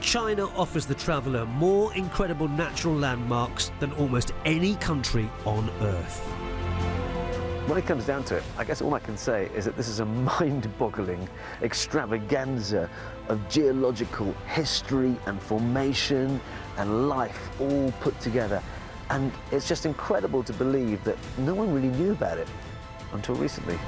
China offers the traveller more incredible natural landmarks than almost any country on Earth. When it comes down to it, I guess all I can say is that this is a mind-boggling extravaganza of geological history and formation and life all put together. And it's just incredible to believe that no one really knew about it until recently.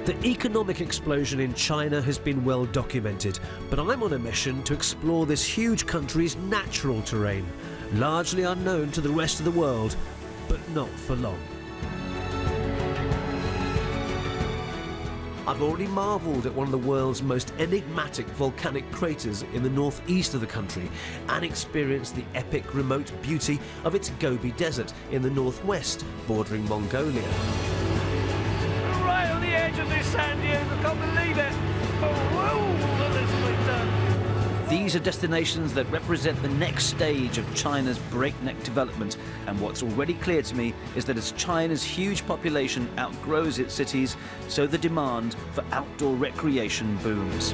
The economic explosion in China has been well documented, but I'm on a mission to explore this huge country's natural terrain, largely unknown to the rest of the world, but not for long. I've already marvelled at one of the world's most enigmatic volcanic craters in the northeast of the country and experienced the epic remote beauty of its Gobi Desert in the northwest, bordering Mongolia. Right on the edge of this sand dune, I can't believe it. Oh, look, this has been done. These are destinations that represent the next stage of China's breakneck development, and what's already clear to me is that as China's huge population outgrows its cities, so the demand for outdoor recreation booms.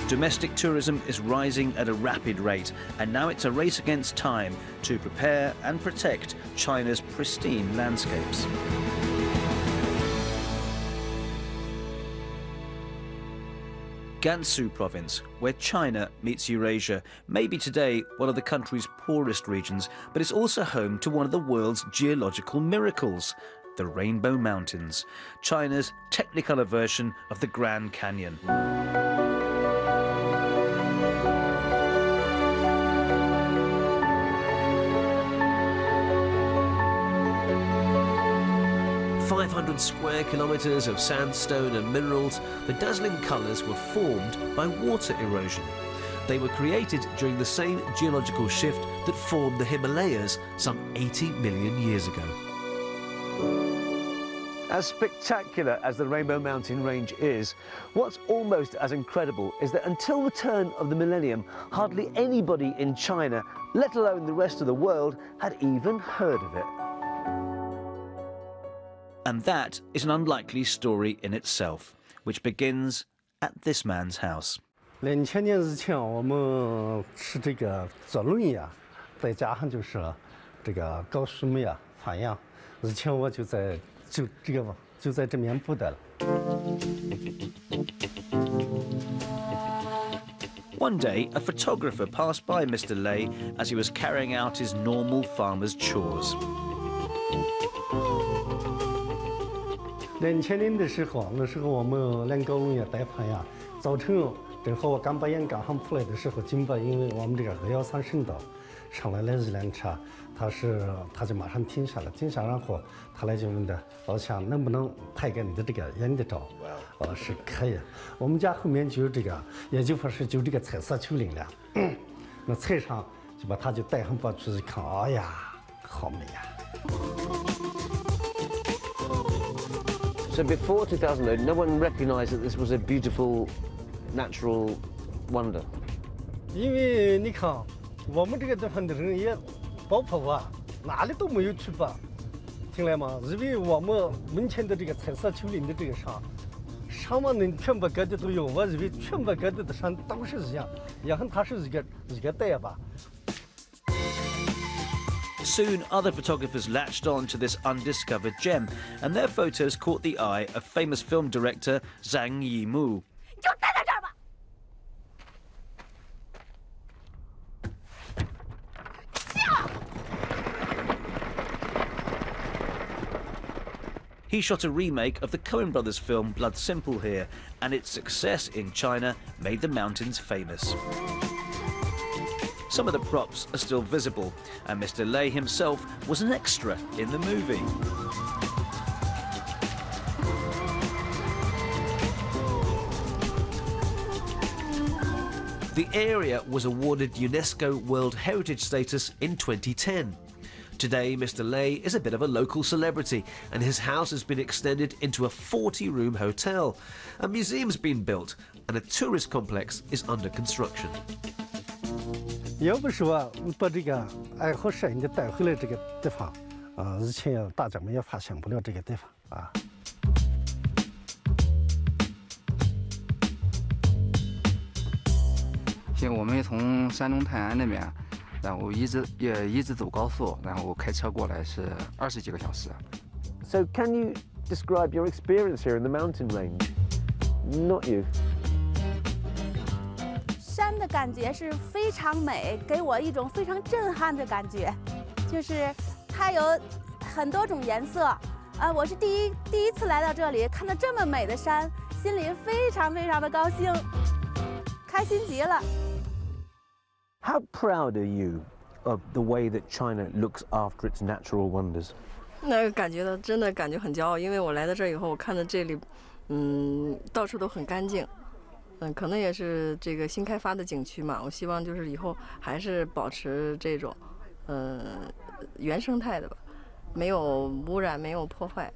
Domestic tourism is rising at a rapid rate, and now it's a race against time to prepare and protect China's pristine landscapes. Gansu province, where China meets Eurasia, may be today one of the country's poorest regions, but it's also home to one of the world's geological miracles, the Rainbow Mountains, China's Technicolor version of the Grand Canyon. 500 square kilometres of sandstone and minerals, the dazzling colours were formed by water erosion. They were created during the same geological shift that formed the Himalayas some 80 million years ago. As spectacular as the Rainbow Mountain Range is, what's almost as incredible is that until the turn of the millennium, hardly anybody in China, let alone the rest of the world, had even heard of it. And that is an unlikely story in itself, which begins at this man's house. 2000年之前，我们是这个坐轮椅啊，再加上就是这个搞树莓啊、放羊。以前我就在这面部的了。 One day, a photographer passed by Mr. Lei as he was carrying out his normal farmer's chores. 2000年的时候，那时候我们2个轮椅带放羊，早晨正好我刚把羊刚上出来的时候，经过因为我们这个213省道上来了一辆车，他就马上停下了，停下然后他来就问的老乡能不能拍个你的这个羊的照？是可以。我们家后面就有这个，也就说是就这个彩色丘陵了，那菜上就把他就带上跑出去看，哎呀，好美呀！ So before 2000, no one recognized that this was a beautiful natural wonder. 因为你看，我们这个地方的人也爆破啊，哪里都没有去吧，听来吗？因为我们门前的这个彩色丘陵的这个山嘛，能全部各地都有。我认为全部各地的山都是一样，也和它是一个带吧。 Soon, other photographers latched on to this undiscovered gem, and their photos caught the eye of famous film director Zhang Yimou. He shot a remake of the Coen brothers film Blood Simple here, and its success in China made the mountains famous. Some of the props are still visible, and Mr. Lei himself was an extra in the movie. The area was awarded UNESCO World Heritage status in 2010. Today, Mr. Lei is a bit of a local celebrity, and his house has been extended into a 40-room hotel. A museum's been built, and a tourist complex is under construction. 要不是我把这个爱好摄影的带回来这个地方，以前大家们也发现不了这个地方啊。现在我们从山东泰安那边，然后一直走高速，然后开车过来是20几个小时。So can you describe your experience here in the mountain range? Not you. 山的感觉是非常美，给我一种非常震撼的感觉，就是它有很多种颜色。我是第一次来到这里，看到这么美的山，心里非常的高兴，开心极了。How proud are you of the way that China looks after its natural wonders? 那感觉到真的感觉很骄傲，因为我来到这儿以后，我看到这里，到处都很干净。可能也是这个新开发的景区嘛，我希望就是以后还是保持这种，原生态的吧，没有污染，没有破坏。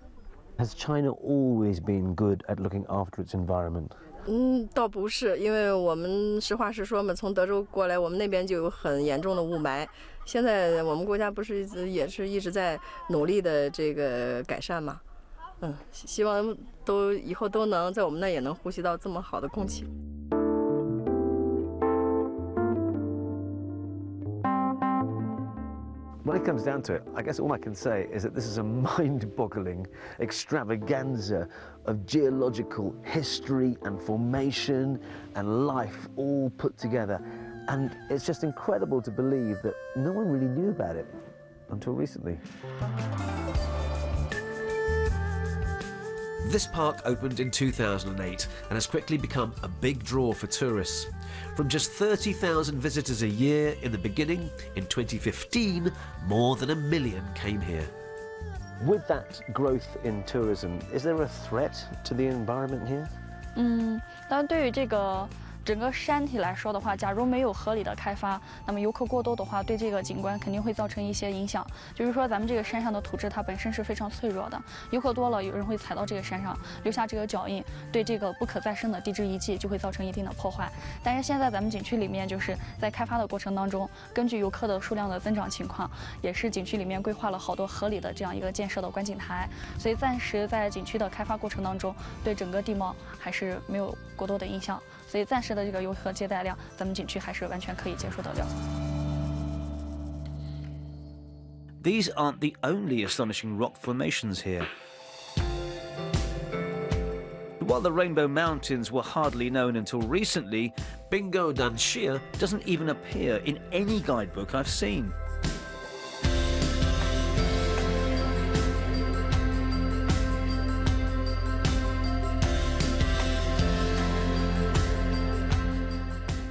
Has China always been good at looking after its environment? 倒不是，因为我们实话实说嘛，从德州过来，我们那边就有很严重的雾霾。现在我们国家不是也是一直在努力的这个改善嘛。希望以后都能在我们那也能呼吸到这么好的空气。When it comes down to it, I guess all I can say is that this is a mind-boggling extravaganza of geological history and formation and life all put together. And it's just incredible to believe that no one really knew about it until recently. This park opened in 2008 and has quickly become a big draw for tourists. From just 30,000 visitors a year in the beginning, in 2015, more than 1 million came here. With that growth in tourism, is there a threat to the environment here? 当然，对于这个整个山体来说的话，假如没有合理的开发，那么游客过多的话，对这个景观肯定会造成一些影响。就是说，咱们这个山上的土质它本身是非常脆弱的，游客多了，有人会踩到这个山上，留下这个脚印，对这个不可再生的地质遗迹就会造成一定的破坏。但是现在咱们景区里面就是在开发的过程当中，根据游客的数量的增长情况，也是景区里面规划了好多合理的这样一个建设的观景台，所以暂时在景区的开发过程当中，对整个地貌还是没有过多的影响。所以暂时的这个游客接待量，咱们景区还是完全可以接受得了。These aren't the only astonishing rock formations here. While the Rainbow Mountains were hardly known until recently, Bingo Danxia doesn't even appear in any guidebook I've seen.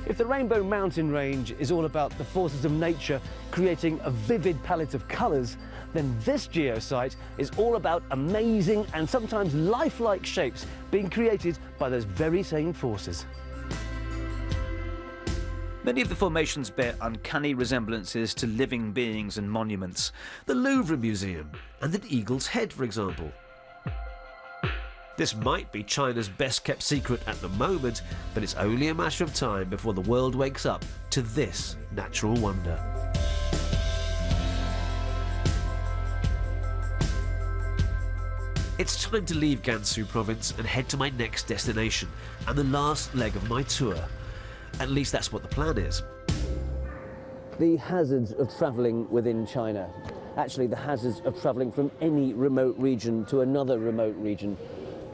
If the Rainbow Mountain Range is all about the forces of nature creating a vivid palette of colours, then this geosite is all about amazing and sometimes lifelike shapes being created by those very same forces. Many of the formations bear uncanny resemblances to living beings and monuments. The Louvre Museum and an eagle's head, for example. This might be China's best-kept secret at the moment, but it's only a matter of time before the world wakes up to this natural wonder. It's time to leave Gansu province and head to my next destination and the last leg of my tour. At least that's what the plan is. The hazards of travelling within China. Actually, the hazards of travelling from any remote region to another remote region.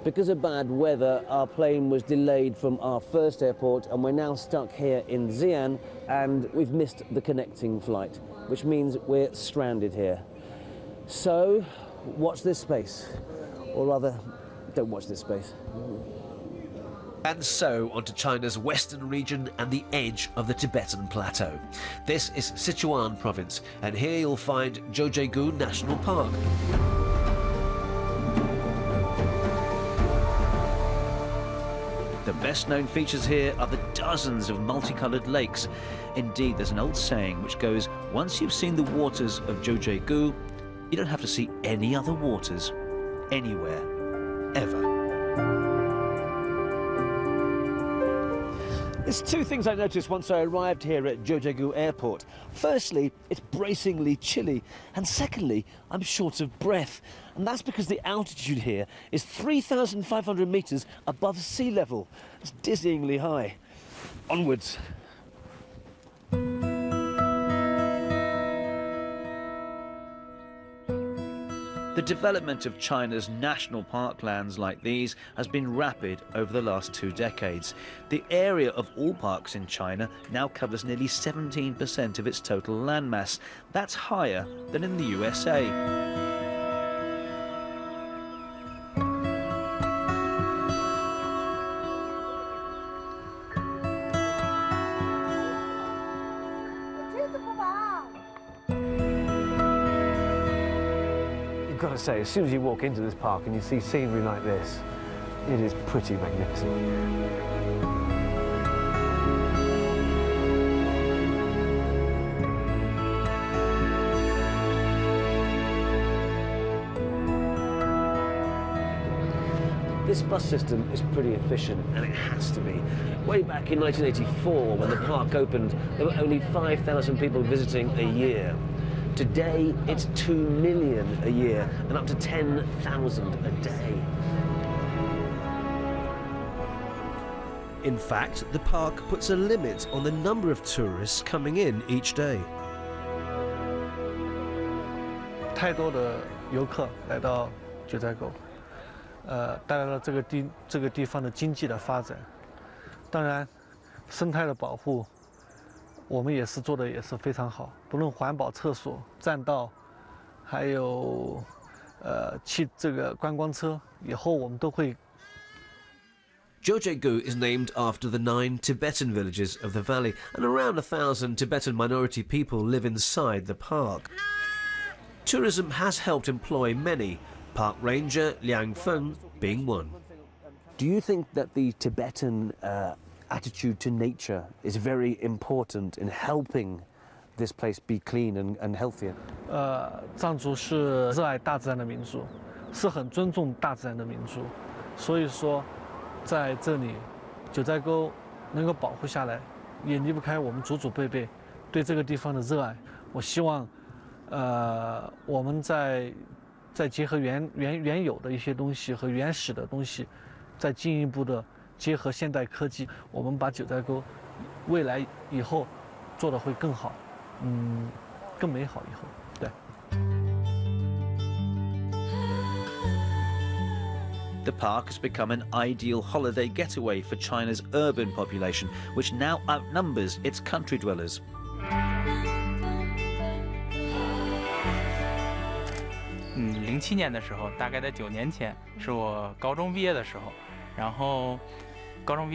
Because of bad weather, our plane was delayed from our first airport and we're now stuck here in Xi'an and we've missed the connecting flight, which means we're stranded here. So, watch this space. Or rather, don't watch this space. And so onto China's western region and the edge of the Tibetan Plateau. This is Sichuan province, and here you'll find Jiuzhaigou National Park. The best-known features here are the dozens of multicoloured lakes. Indeed, there's an old saying which goes, once you've seen the waters of Jiuzhaigou, you don't have to see any other waters, anywhere, ever. There's two things I noticed once I arrived here at Jiuzhaigou Airport. Firstly, it's bracingly chilly, and secondly, I'm short of breath. And that's because the altitude here is 3,500 metres above sea level. It's dizzyingly high. Onwards. The development of China's national parklands like these has been rapid over the last 2 decades. The area of all parks in China now covers nearly 17% of its total landmass. That's higher than in the USA. I've got to say, as soon as you walk into this park and you see scenery like this, it is pretty magnificent. This bus system is pretty efficient, and it has to be. Way back in 1984, when the park opened, there were only 5,000 people visiting a year. Today, it's 2 million a year and up to 10,000 a day. In fact, the park puts a limit on the number of tourists coming in each day. 太多的游客来到九寨沟，带来了这个地方的经济的发展。当然，生态的保护。 我们也是做的也是非常好，不论环保厕所、栈道，还有这个观光车，以后我们都会。Jiuzhaigou is named after the 9 Tibetan villages of the valley, and around 1,000 Tibetan minority people live inside the park. Tourism has helped employ many, park ranger Liang Feng being one. Do you think that the Tibetan attitude to nature is very important in helping this place be clean and healthier? 藏族是热爱大自然的民族，是很尊重大自然的民族，所以说，在这里，九寨沟能够保护下来，也离不开我们祖祖辈辈对这个地方的热爱。我希望，我们再结合原有的一些东西和原始的东西，再进一步的。 结合现代科技，我们把九寨沟未来以后做得会更好，更美好以后，对。The park has become an ideal holiday getaway for China's urban population, which now outnumbers its country dwellers. 07年的时候，大概在9年前，是我高中毕业的时候，然后。 高中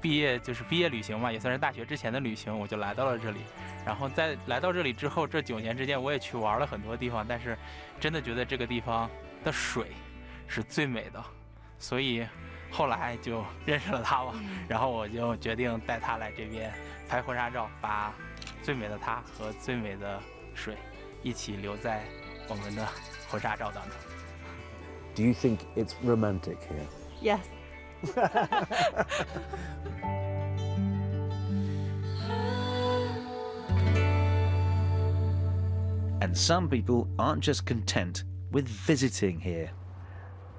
毕业就是毕业旅行嘛，也算是大学之前的旅行，我就来到了这里。然后在来到这里之后，这9年之间我也去玩了很多地方，但是真的觉得这个地方的水是最美的，所以后来就认识了他吧。然后我就决定带他来这边拍婚纱照，把最美的他和最美的水一起留在我们的婚纱照当中。Do you think it's romantic here? Yes. And some people aren't just content with visiting here.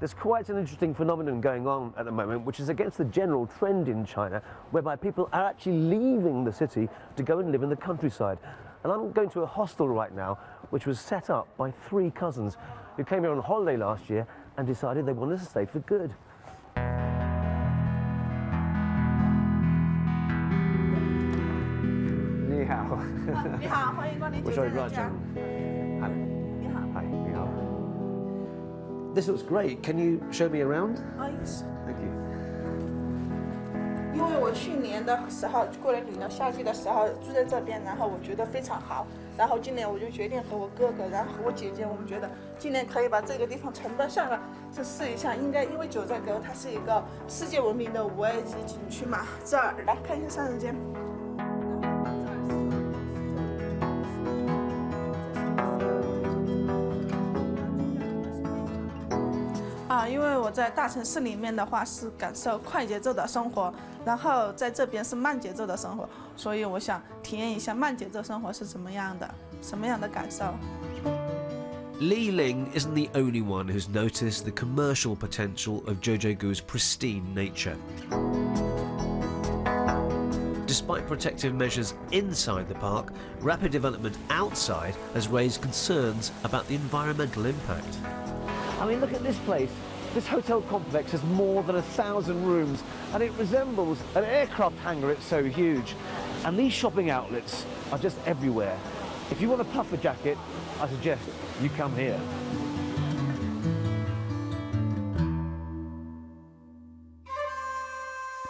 There's quite an interesting phenomenon going on at the moment, which is against the general trend in China, whereby people are actually leaving the city to go and live in the countryside. And I'm going to a hostel right now, which was set up by 3 cousins who came here on holiday last year and decided they wanted to stay for good. 你好，你好，欢迎光临九寨沟家。你好。Hi, 你好。This looks great. Can you show me around? Yes. Thank you. 因为我去年的时候过来旅游，夏季的时候住在这边，然后我觉得非常好。然后今年我就决定和我哥哥，然后和我姐姐，我们觉得今年可以把这个地方承办下来，这试一下。应该因为九寨沟它是一个世界闻名的5A级景区嘛。这儿来看一下上人间。因为我在大城市里面的话是感受快节奏的生活，然后在这边是慢节奏的生活，所以我想体验一下慢节奏生活是怎么样的，什么样的感受。Li Ling isn't the only one who's noticed the commercial potential of Jiuzhaigou's pristine nature. Despite protective measures inside the park, rapid development outside has raised concerns about the environmental impact. I mean, look at this place. This hotel complex has more than 1,000 rooms, and it resembles an aircraft hangar, it's so huge. And these shopping outlets are just everywhere. If you want a puffer jacket, I suggest you come here.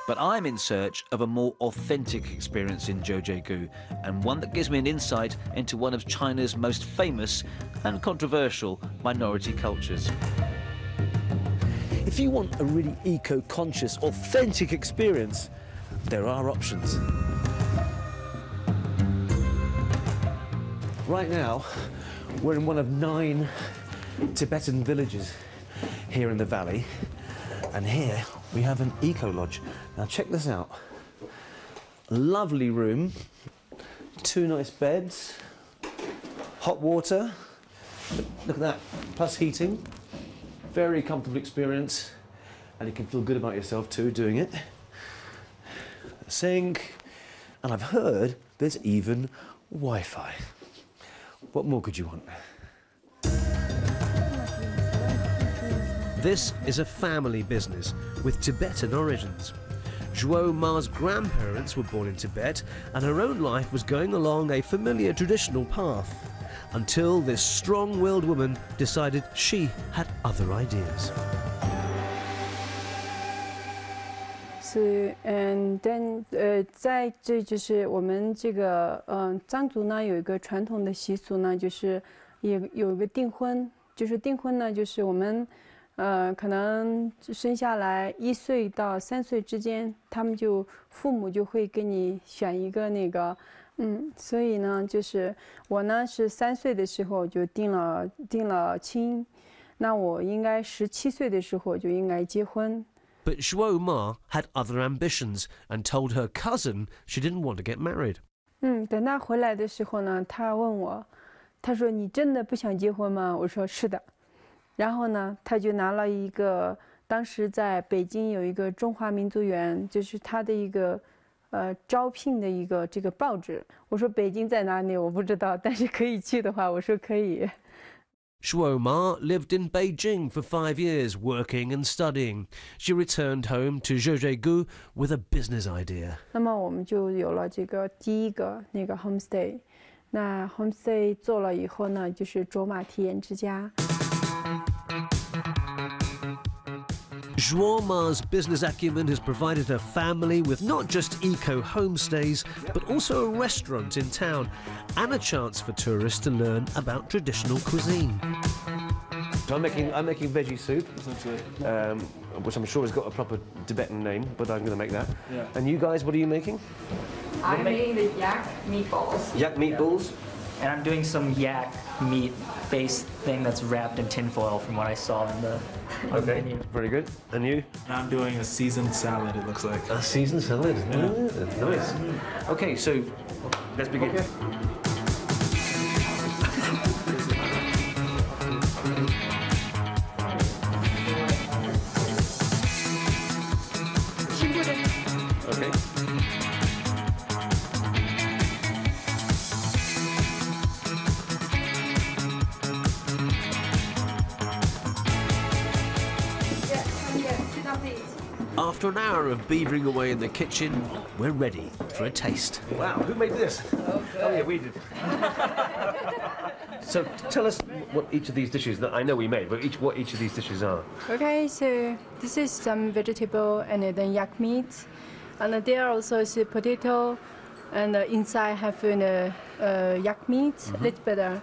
But I'm in search of a more authentic experience in Jiuzhaigou, and one that gives me an insight into one of China's most famous and controversial minority cultures. If you want a really eco-conscious, authentic experience, there are options. Right now, we're in one of 9 Tibetan villages here in the valley, and here we have an eco-lodge. Now check this out. Lovely room, 2 nice beds, hot water, look at that, plus heating. Very comfortable experience, and you can feel good about yourself too doing it. Sink, and I've heard there's even Wi-Fi. What more could you want? This is a family business with Tibetan origins. Zhuo Ma's grandparents were born in Tibet, and her own life was going along a familiar traditional path, until this strong-willed woman decided she had other ideas. 是，在这就是我们这个藏族呢有一个传统的习俗呢，就是也有一个订婚，就是订婚呢，就是我们可能生下来1岁到3岁之间，他们就父母就会给你选一个那个。所以呢，就是我呢是3岁的时候就定了亲，那我应该17岁的时候就应该结婚。But Zhuo Ma had other ambitions and told her cousin she didn't want to get married. 等他回来的时候呢，他问我，他说你真的不想结婚吗？我说是的。然后呢，他就拿了一个，当时在北京有一个中华民族园，就是他的一个。招聘的一个这个报纸，我说北京在哪里我不知道，但是可以去的话，我说可以。Zhuo Ma lived in Beijing for 5 years, working and studying. She returned home to Jiuzhaigou with a business idea. 那么我们就有了这个第一个那个 homestay。那 homestay 做了以后呢，就是卓玛体验之家。Zhuo Ma's business acumen has provided her family with not just eco-homestays, but also a restaurant in town and a chance for tourists to learn about traditional cuisine. So I'm making veggie soup, which I'm sure has got a proper Tibetan name, but I'm going to make that. Yeah. And you guys, what are you making? I'm making the yak meatballs. Yak meatballs? And I'm doing some yak meat-based thing that's wrapped in tinfoil from what I saw in the menu. Very good. And you? And I'm doing a seasoned salad, it looks like. A seasoned salad? Yeah. Nice. Okay, so let's begin. Okay. Okay. After an hour of beavering away in the kitchen, we're ready for a taste. Wow, who made this? Oh yeah, we did. So tell us what each of these dishes that I know we made, but what each of these dishes are. Okay, so this is some vegetable and then yak meat, and there also is a potato, and inside have yak meat, little bit.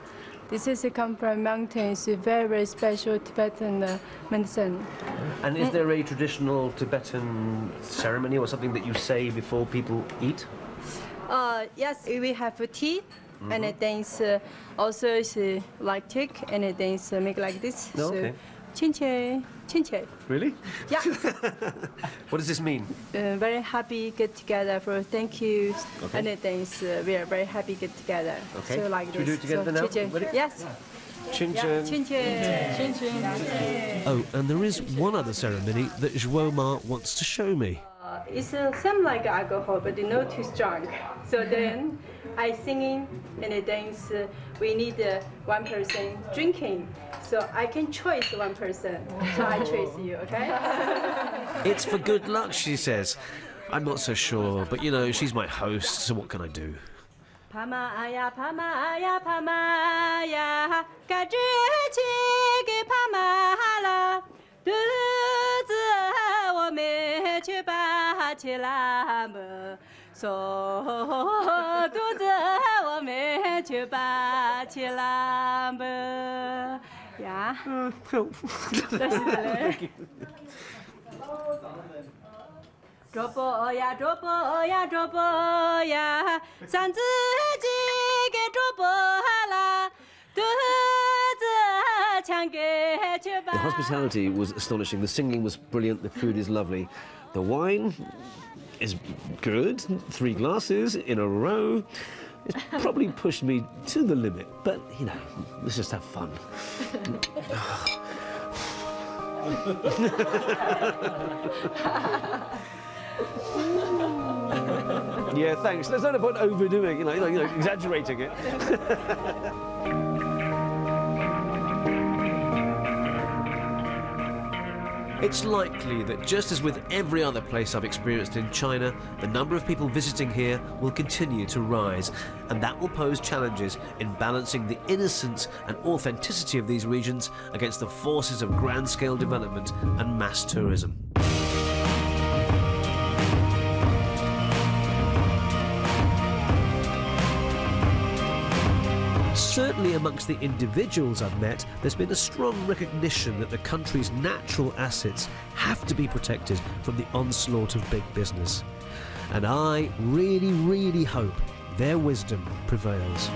This is come from mountains, very, very special Tibetan medicine. And is there a traditional Tibetan ceremony or something that you say before people eat? Yes, we have tea, and then it's also like thick, and then it's make like this. Okay. 친che, 친che. Really? Yeah. What does this mean? Very happy get together for thank you. Okay. Anything. We are very happy get together. Okay. So like Should we this. do it together now? Chiche. Ready? Yes. Chin Yeah. chin. Chin chin. Chin chin. Oh, and there is one other ceremony that Jiuzhaigou wants to show me. It's same like alcohol, but not too strong. So then I singing and then we need one person drinking. So I can choose one person. So I choose you, okay? It's for good luck, she says. I'm not so sure, but you know, she's my host, so what can I do? Pamaya, pamaya, pamaya, 该知去给帕玛拉，肚子我们去拔起来么？说肚子我们去拔起来么？呀，这是嘞。捉波呀，捉波呀，捉波呀，三自己给捉波啦，肚子抢给去吧。 The hospitality was astonishing, the singing was brilliant, the food is lovely. The wine is good, 3 glasses in a row. It's probably pushed me to the limit, but you know, let's just have fun. Yeah, thanks. There's no point overdoing, you know, exaggerating it. It's likely that just as with every other place I've experienced in China, the number of people visiting here will continue to rise, and that will pose challenges in balancing the innocence and authenticity of these regions against the forces of grand-scale development and mass tourism. Certainly amongst the individuals I've met, there's been a strong recognition that the country's natural assets have to be protected from the onslaught of big business. And I really, really hope their wisdom prevails.